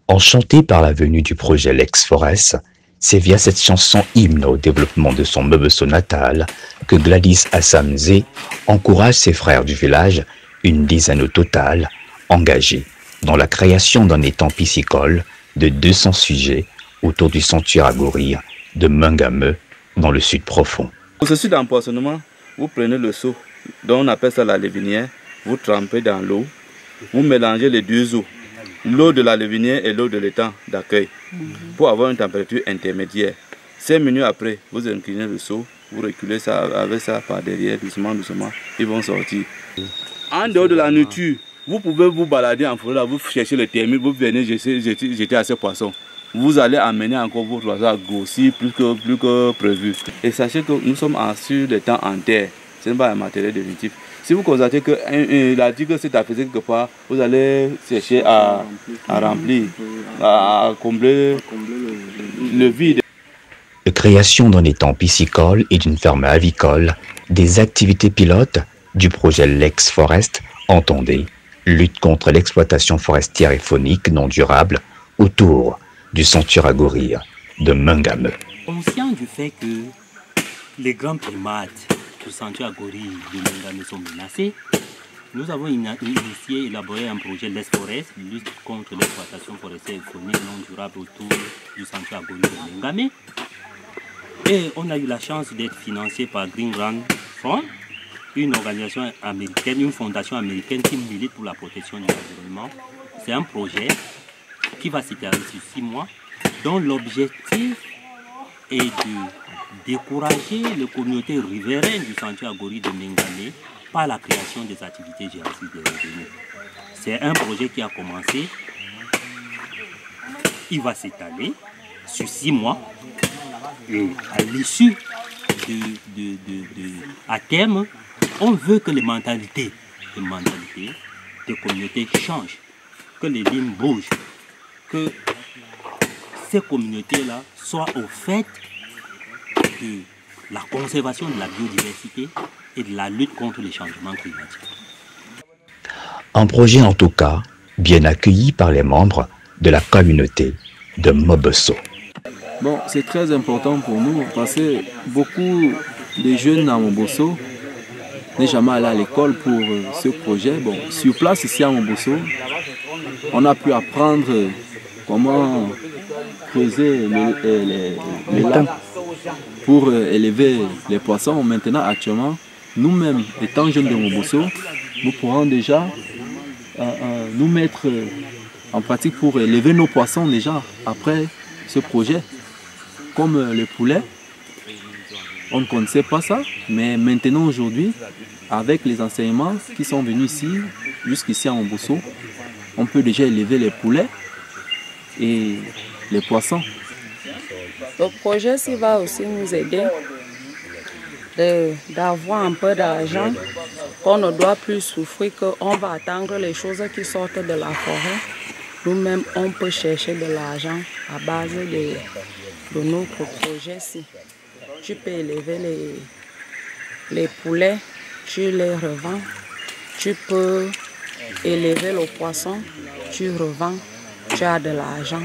Enchanté par la venue du projet Lex Forest, c'est via cette chanson hymne au développement de son Mobeso natal que Gladys Assamzé encourage ses frères du village, une dizaine au total, engagés dans la création d'un étang piscicole de 200 sujets autour du sanctuaire Agourir de Mengame dans le sud profond. Pour ce site d'empoisonnement, vous prenez le seau, dont on appelle ça la lévinière, vous trempez dans l'eau, vous mélangez les deux eaux, l'eau de la lévinière et l'eau de l'étang d'accueil, pour avoir une température intermédiaire. 5 minutes après, vous inclinez le seau, vous reculez ça avec ça par derrière, doucement, doucement, ils vont sortir. En dehors de la nourriture, vous pouvez vous balader en forêt, là, vous cherchez le termite, vous venez jeter à ces poissons. Vous allez amener encore votre oiseau à grossir plus que prévu. Et sachez que nous sommes sur des temps en terre, ce n'est pas un matériel définitif. Si vous constatez qu'il a dit que c'est affaissé quelque part, vous allez chercher à remplir, à combler le vide. De création d'un étang piscicole et d'une ferme avicole, des activités pilotes du projet Lex Forest, entendez, lutte contre l'exploitation forestière et faunique non durable autour du sanctuaire Agourir de Mengame. Conscient du fait que les grands primates du sanctuaire Agourir de Mengame sont menacés, nous avons initié et élaboré un projet Lex Forest, lutte contre l'exploitation forestière et faunique non durable autour du sanctuaire Agourir de Mengame. Et on a eu la chance d'être financé par Green Grand Front, une organisation américaine, une fondation américaine qui milite pour la protection de l'environnement. C'est un projet qui va s'étaler sur 6 mois, dont l'objectif est de décourager les communautés riveraines du sanctuaire Agourir de Mengame par la création des activités géographiques de revenus. C'est un projet qui a commencé, il va s'étaler sur 6 mois, et à l'issue à terme, on veut que les mentalités des communautés changent, que les lignes bougent, que ces communautés-là soient au fait de la conservation de la biodiversité et de la lutte contre les changements climatiques. Un projet en tout cas bien accueilli par les membres de la communauté de Mobeso. Bon, c'est très important pour nous parce que beaucoup de jeunes à Mobeso n'est jamais allé à l'école pour ce projet. Bon, sur place ici à Mobeso, on a pu apprendre comment creuser les lacs pour élever les poissons. Maintenant, actuellement, nous-mêmes, étant jeunes de Mobeso, nous pourrons déjà nous mettre en pratique pour élever nos poissons déjà après ce projet. Comme le poulet, on ne connaissait pas ça, mais maintenant aujourd'hui, avec les enseignements qui sont venus ici, jusqu'ici à Mobeso, on peut déjà élever les poulets et les poissons. Le projet ci va aussi nous aider d'avoir un peu d'argent, qu'on ne doit plus souffrir, qu'on va attendre les choses qui sortent de la forêt. Nous-mêmes, on peut chercher de l'argent à base de notre projet-ci. Tu peux élever les poulets, tu les revends. Tu peux élever le poisson, tu revends, tu as de l'argent.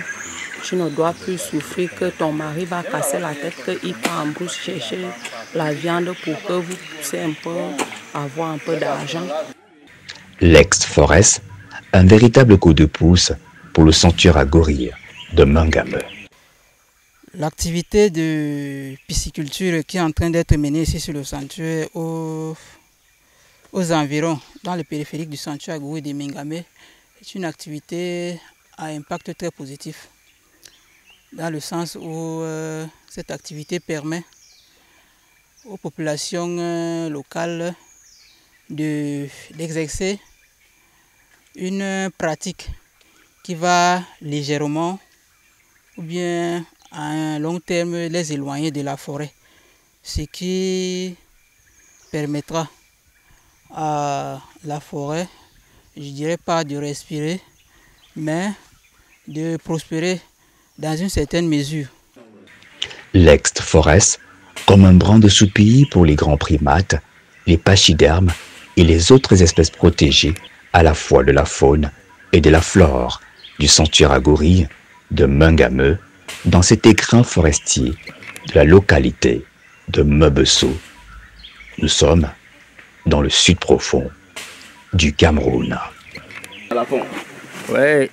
Tu ne dois plus souffrir que ton mari va casser la tête, qu'il part en brousse chercher la viande pour que vous puissiez un peu avoir un peu d'argent. Lex Forest, un véritable coup de pouce pour le sanctuaire Agourir de Mengame. L'activité de pisciculture qui est en train d'être menée ici sur le sanctuaire aux environs, dans le périphérique du sanctuaire Agourir de Mengame, est une activité à impact très positif, dans le sens où cette activité permet aux populations locales d'exercer une pratique qui va légèrement ou bien à un long terme les éloigner de la forêt, ce qui permettra à la forêt, je dirais pas de respirer, mais de prospérer dans une certaine mesure. Lex Forest, comme un brin de soupillis pour les grands primates, les pachydermes et les autres espèces protégées à la fois de la faune et de la flore du sanctuaire à gorilles de Mengameu dans cet écrin forestier de la localité de Mebeso. Nous sommes dans le sud profond du Cameroun. Ouais.